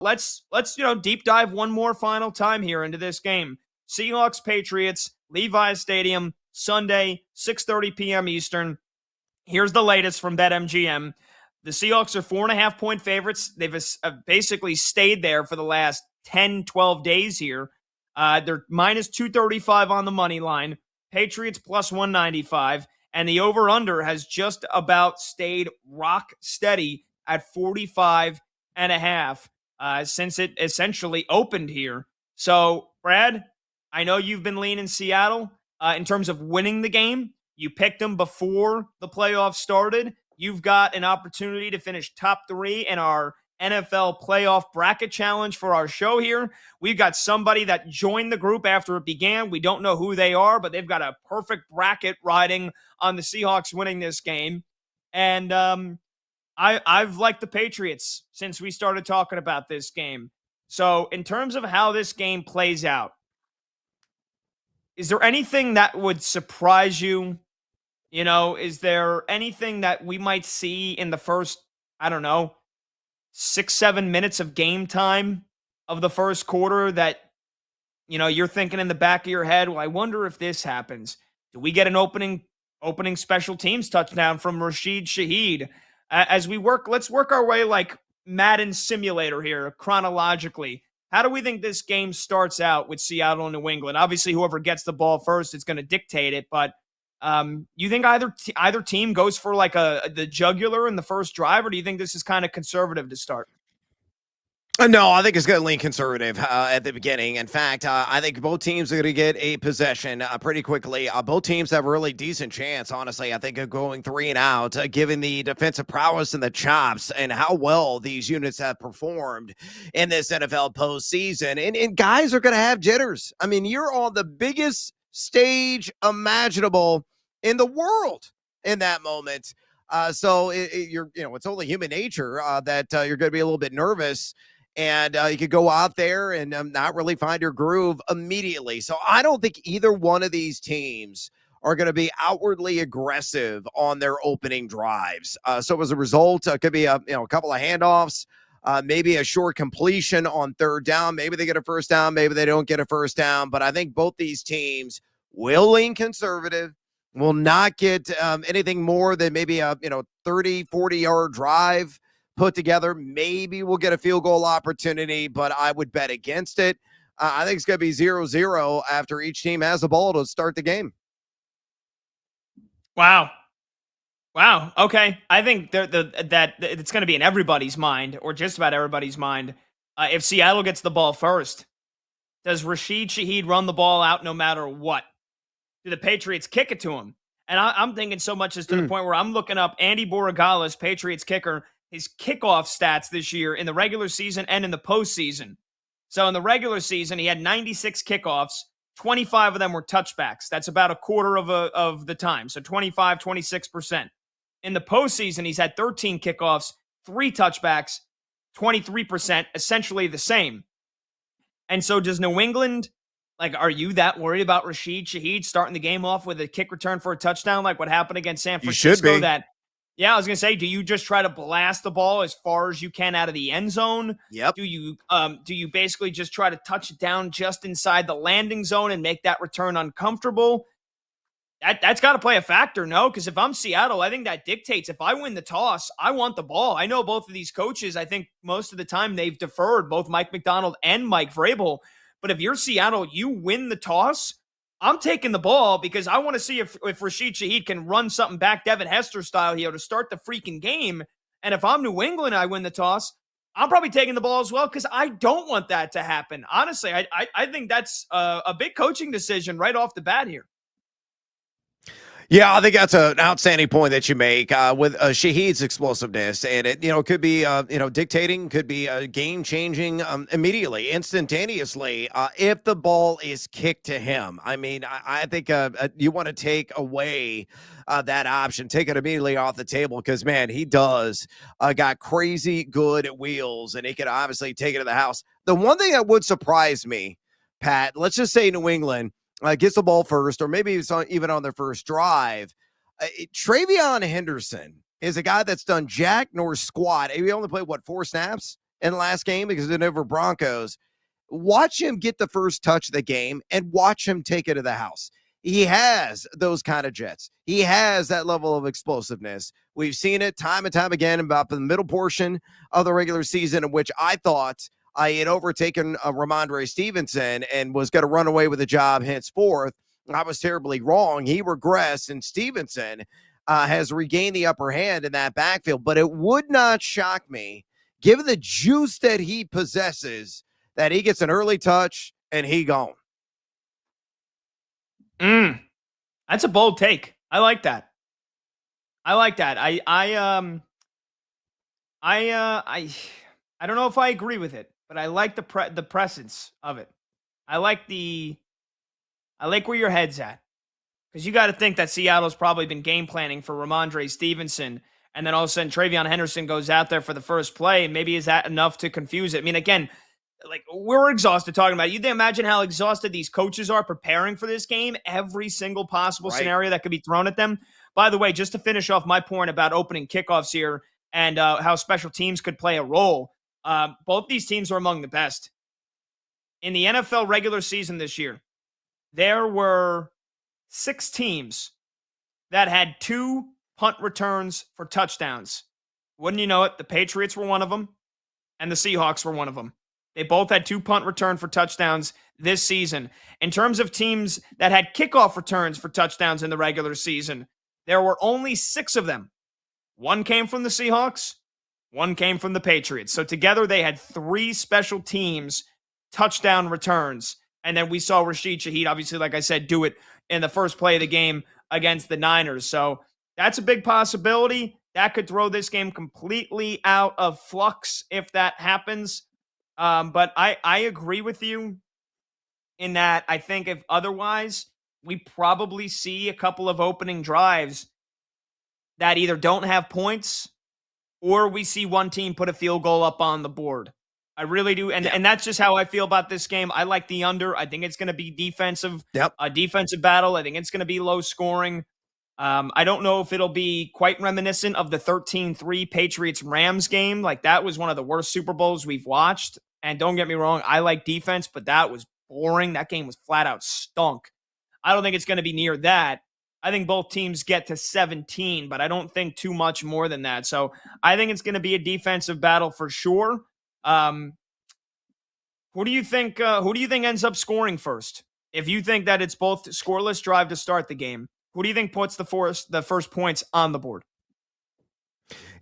let's deep dive one more final time here into this game. Seahawks Patriots, Levi's Stadium, Sunday, 6:30 p.m. Eastern. Here's the latest from BetMGM. The Seahawks are 4.5-point favorites. They've basically stayed there for the last 10, 12 days here. They're minus 235 on the money line. Patriots plus 195. And the over-under has just about stayed rock steady at 45.5 since it essentially opened here. So, Brad, I know you've been leaning Seattle in terms of winning the game. You picked them before the playoffs started. You've got an opportunity to finish top 3 in our NFL playoff bracket challenge for our show here. We've got somebody that joined the group after it began. We don't know who they are, but they've got a perfect bracket riding on the Seahawks winning this game. And I've liked the Patriots since we started talking about this game. So in terms of how this game plays out, is there anything that would surprise you? Is there anything that we might see in the first, 6-7 minutes of game time of the first quarter that, you're thinking in the back of your head, well, I wonder if this happens. Do we get an opening special teams touchdown from Rashid Shaheed? Let's work our way like Madden Simulator here chronologically. How do we think this game starts out with Seattle and New England? Obviously, whoever gets the ball first is going to dictate it, but you think either team goes for like the jugular in the first drive, or do you think this is kind of conservative to start? No, I think it's going to lean conservative at the beginning. In fact, I think both teams are going to get a possession pretty quickly. Both teams have a really decent chance, honestly, I think, of going 3 and out, given the defensive prowess and the chops and how well these units have performed in this NFL postseason. And guys are going to have jitters. I mean, you're on the biggest stage imaginable in the world in that moment. So it's only human nature that you're going to be a little bit nervous. And you could go out there and not really find your groove immediately. So I don't think either one of these teams are going to be outwardly aggressive on their opening drives. So as a result, it could be a couple of handoffs, maybe a short completion on third down. Maybe they get a first down. Maybe they don't get a first down. But I think both these teams will lean conservative, will not get anything more than maybe a 30, 40-yard drive put together. Maybe we'll get a field goal opportunity, but I would bet against it. I think it's going to be 0-0 after each team has the ball to start the game. Wow. Okay. I think that it's going to be in everybody's mind, or just about everybody's mind. If Seattle gets the ball first, does Rashid Shaheed run the ball out no matter what? Do the Patriots kick it to him? And I'm thinking so much as to the point where I'm looking up Andy Borregales, Patriots kicker, his kickoff stats this year in the regular season and in the postseason. So in the regular season, he had 96 kickoffs. 25 of them were touchbacks. That's about a quarter of the time. So 26%. In the postseason, he's had 13 kickoffs, 3 touchbacks, 23%, essentially the same. And so does New England, are you that worried about Rashid Shaheed starting the game off with a kick return for a touchdown like what happened against San Francisco? You should be. Yeah, I was going to say, do you just try to blast the ball as far as you can out of the end zone? Yep. Do you basically just try to touch it down just inside the landing zone and make that return uncomfortable? That's got to play a factor, no? Because if I'm Seattle, I think that dictates. If I win the toss, I want the ball. I know both of these coaches, I think most of the time they've deferred, both Mike McDonald and Mike Vrabel. But if you're Seattle, you win the toss, I'm taking the ball because I want to see if Rashid Shaheed can run something back Devin Hester style here to start the freaking game. And if I'm New England and I win the toss, I'm probably taking the ball as well because I don't want that to happen. Honestly, I think that's a big coaching decision right off the bat here. Yeah, I think that's an outstanding point that you make with Shaheed's explosiveness, and it could be dictating, could be game changing immediately, instantaneously if the ball is kicked to him. I mean, I think you want to take away that option, take it immediately off the table because man, he does got crazy good wheels, and he could obviously take it to the house. The one thing that would surprise me, Pat, let's just say New England gets the ball first, or maybe it's even on their first drive. Travion Henderson is a guy that's done jack nor squat. He only played, 4 snaps in the last game because of the Denver Broncos. Watch him get the first touch of the game and watch him take it to the house. He has those kind of jets. He has that level of explosiveness. We've seen it time and time again about the middle portion of the regular season, in which I thought I had overtaken Ramondre Stevenson and was going to run away with the job henceforth. I was terribly wrong. He regressed, and Stevenson has regained the upper hand in that backfield. But it would not shock me, given the juice that he possesses, that he gets an early touch and he gone. That's a bold take. I like that. I don't know if I agree with it, but I like the presence of it. I like where your head's at, because you got to think that Seattle's probably been game planning for Ramondre Stevenson, and then all of a sudden Travion Henderson goes out there for the first play. Maybe is that enough to confuse it? I mean, again, like, we're exhausted talking about it. You can imagine how exhausted these coaches are preparing for this game, every single possible scenario that could be thrown at them. By the way, just to finish off my point about opening kickoffs here and how special teams could play a role, both these teams are among the best. In the NFL regular season this year, there were 6 teams that had 2 punt returns for touchdowns. Wouldn't you know it, the Patriots were one of them, and the Seahawks were one of them. They both had 2 punt return for touchdowns this season. In terms of teams that had kickoff returns for touchdowns in the regular season, there were only 6 of them. 1 came from the Seahawks, 1 came from the Patriots. So together they had 3 special teams touchdown returns. And then we saw Rashid Shaheed, obviously, like I said, do it in the first play of the game against the Niners. So that's a big possibility. That could throw this game completely out of flux if that happens. But I agree with you in that I think if otherwise, we probably see a couple of opening drives that either don't have points or we see one team put a field goal up on the board. I really do. And that's just how I feel about this game. I like the under. I think it's going to be defensive, a defensive battle. I think it's going to be low scoring. I don't know if it'll be quite reminiscent of the 13-3 Patriots-Rams game. Like, that was one of the worst Super Bowls we've watched. And don't get me wrong, I like defense, but that was boring. That game was flat out stunk. I don't think it's going to be near that. I think both teams get to 17, but I don't think too much more than that. So I think it's going to be a defensive battle for sure. Who do you think ends up scoring first? If you think that it's both scoreless drive to start the game, who do you think puts the first points on the board?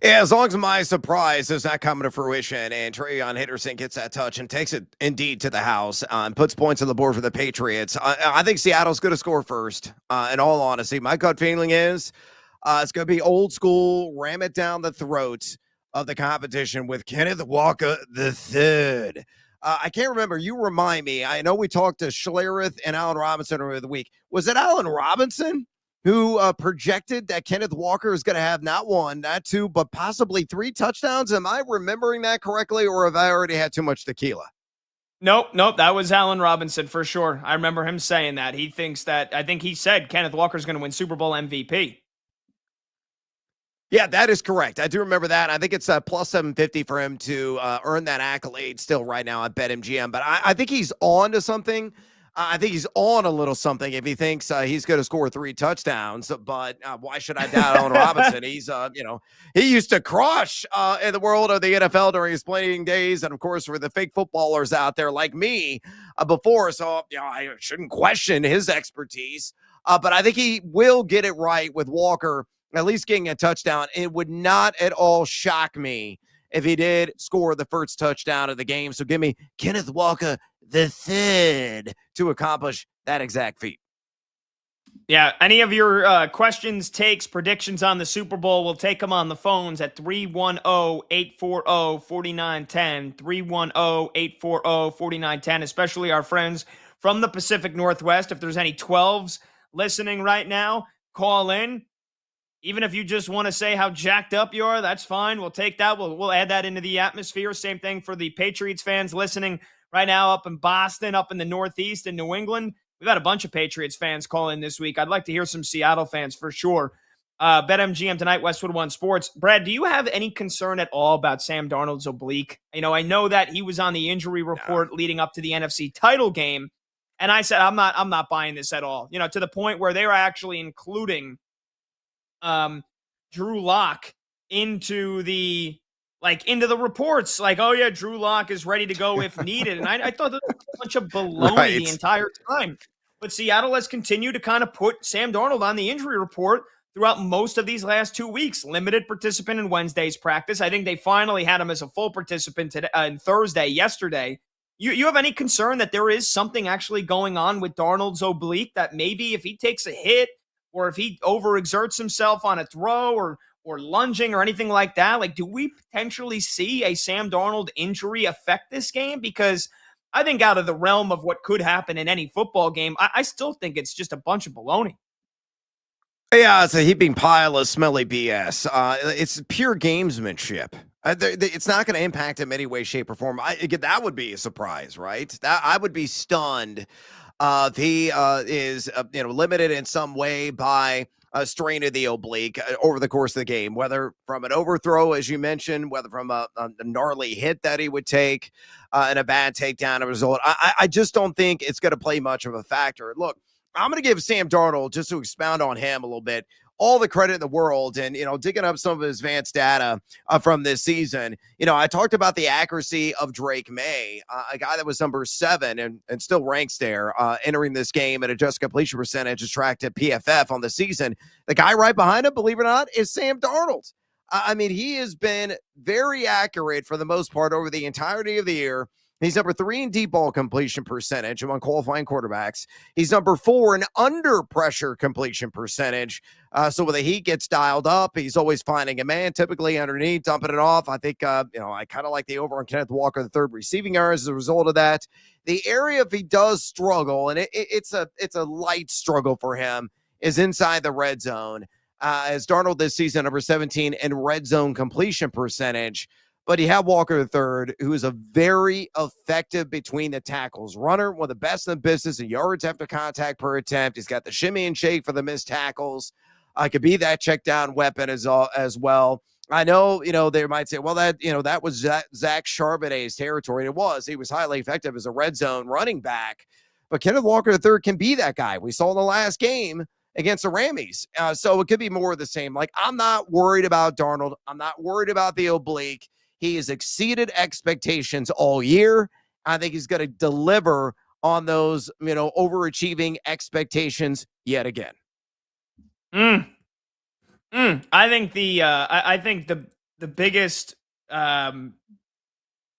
Yeah, as long as my surprise does not come to fruition and Travion Henderson gets that touch and takes it indeed to the house and puts points on the board for the Patriots, I think Seattle's going to score first. In all honesty, my gut feeling is it's going to be old school, ram it down the throats of the competition with Kenneth Walker III. I can't remember. You remind me. I know we talked to Schlereth and Allen Robinson over the week. Was it Allen Robinson who projected that Kenneth Walker is going to have not 1, not 2, but possibly 3 touchdowns? Am I remembering that correctly, or have I already had too much tequila? Nope. That was Allen Robinson for sure. I remember him saying that. He thinks that, I think he said Kenneth Walker's going to win Super Bowl MVP. Yeah, that is correct. I do remember that. I think it's plus 750 for him to earn that accolade still right now at BetMGM. But I think he's on to something. I think he's on a little something if he thinks he's going to score 3 touchdowns. But why should I doubt Allen Robinson? He's, he used to crush in the world of the NFL during his playing days. And, of course, for the fake footballers out there like me before. So, I shouldn't question his expertise. But I think he will get it right with Walker at least getting a touchdown. It would not at all shock me if he did score the first touchdown of the game. So give me Kenneth Walker III to accomplish that exact feat. Yeah, any of your questions, takes, predictions on the Super Bowl, we'll take them on the phones at 310-840-4910, 310-840-4910, especially our friends from the Pacific Northwest. If there's any 12s listening right now, call in. Even if you just want to say how jacked up you are, that's fine. We'll take that. We'll add that into the atmosphere. Same thing for the Patriots fans listening right now up in Boston, up in the Northeast, in New England. We've had a bunch of Patriots fans call in this week. I'd like to hear some Seattle fans for sure. BetMGM tonight, Westwood One Sports. Brad, do you have any concern at all about Sam Darnold's oblique? I know that he was on the injury Yeah. report leading up to the NFC title game, and I said I'm not buying this at all. To the point where they were actually including Drew Lock into the into the reports, like, oh yeah, Drew Lock is ready to go if needed. And I thought that was a bunch of baloney the Right. entire time. But Seattle has continued to kind of put Sam Darnold on the injury report throughout most of these last 2 weeks. Limited participant in Wednesday's practice. I think they finally had him as a full participant today, yesterday. You have any concern that there is something actually going on with Darnold's oblique, that maybe if he takes a hit or if he overexerts himself on a throw or lunging or anything like that, like, do we potentially see a Sam Darnold injury affect this game? Because I think out of the realm of what could happen in any football game, I still think it's just a bunch of baloney. Yeah, it's a heaping pile of smelly BS. It's pure gamesmanship. It's not going to impact him any way, shape, or form. Again, that would be a surprise, right? I would be stunned if he is limited in some way by a strain of the oblique over the course of the game, whether from an overthrow, as you mentioned, whether from a gnarly hit that he would take and a bad takedown as a result. I just don't think it's going to play much of a factor. Look, I'm going to give Sam Darnold, just to expound on him a little bit, all the credit in the world. And, digging up some of his advanced data from this season, I talked about the accuracy of Drake May, a guy that was number 7 and still ranks there entering this game at adjusted completion percentage is tracked at PFF on the season. The guy right behind him, believe it or not, is Sam Darnold. I mean, he has been very accurate for the most part over the entirety of the year. He's number 3 in deep ball completion percentage among qualifying quarterbacks. He's number 4 in under pressure completion percentage. So when the heat gets dialed up, he's always finding a man, typically underneath, dumping it off. I think, I kind of like the over on Kenneth Walker, the third receiving yards as a result of that. The area, if he does struggle, and it's a light struggle for him, is inside the red zone. As Darnold this season, number 17 in red zone completion percentage. But you have Walker III, who is a very effective between the tackles runner, one of the best in the business in yards after contact per attempt. He's got the shimmy and shake for the missed tackles. Could be that check down weapon as well. I know, they might say, well, that was Zach Charbonnet's territory. And it was. He was highly effective as a red zone running back. But Kenneth Walker III can be that guy. We saw in the last game against the Rammies. So it could be more of the same. Like, I'm not worried about Darnold. I'm not worried about the oblique. He has exceeded expectations all year. I think he's going to deliver on those, overachieving expectations yet again. I think the biggest, not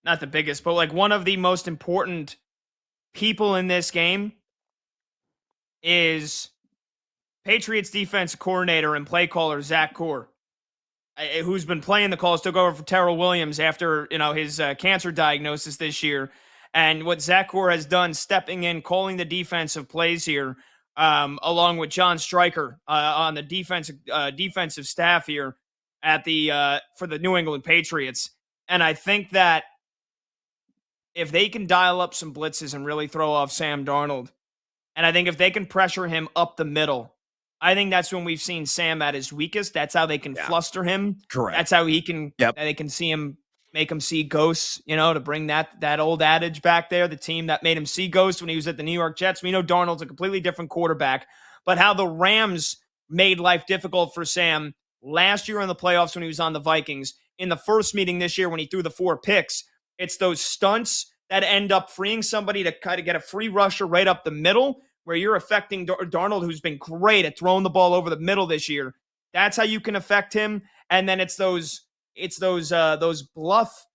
the biggest, but like one of the most important people in this game is Patriots defense coordinator and play caller Zach Core, who's been playing the calls, took over for Terrell Williams after his cancer diagnosis this year. And what Zach Core has done, stepping in, calling the defensive plays here, along with John Stryker on the defensive staff here at the for the New England Patriots. And I think that if they can dial up some blitzes and really throw off Sam Darnold, and I think if they can pressure him up the middle, I think that's when we've seen Sam at his weakest. That's how they can fluster him. Correct. That's how he can. Yep. They can see him, make him see ghosts. To bring that old adage back there. The team that made him see ghosts when he was at the New York Jets. We know Darnold's a completely different quarterback, but how the Rams made life difficult for Sam last year in the playoffs when he was on the Vikings. In the first meeting this year when he threw the 4 picks, it's those stunts that end up freeing somebody to kind of get a free rusher right up the middle, where you're affecting Darnold, who's been great at throwing the ball over the middle this year. That's how you can affect him. And then it's those bluff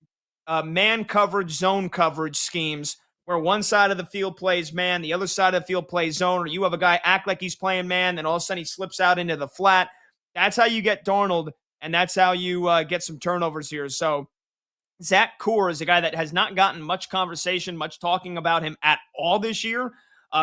man coverage, zone coverage schemes where one side of the field plays man, the other side of the field plays zone, or you have a guy act like he's playing man, then all of a sudden he slips out into the flat. That's how you get Darnold, and that's how you get some turnovers here. So Zach Core is a guy that has not gotten much conversation, much talking about him at all this year.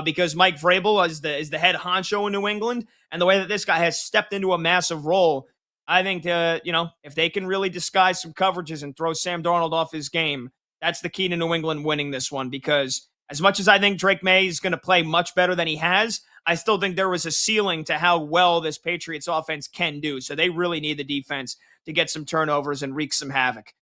Because Mike Vrabel is the head honcho in New England, and the way that this guy has stepped into a massive role, I think, if they can really disguise some coverages and throw Sam Darnold off his game, that's the key to New England winning this one, because As much as I think Drake May is going to play much better than he has, I still think there was a ceiling to how well this Patriots offense can do. So they really need the defense to get some turnovers and wreak some havoc.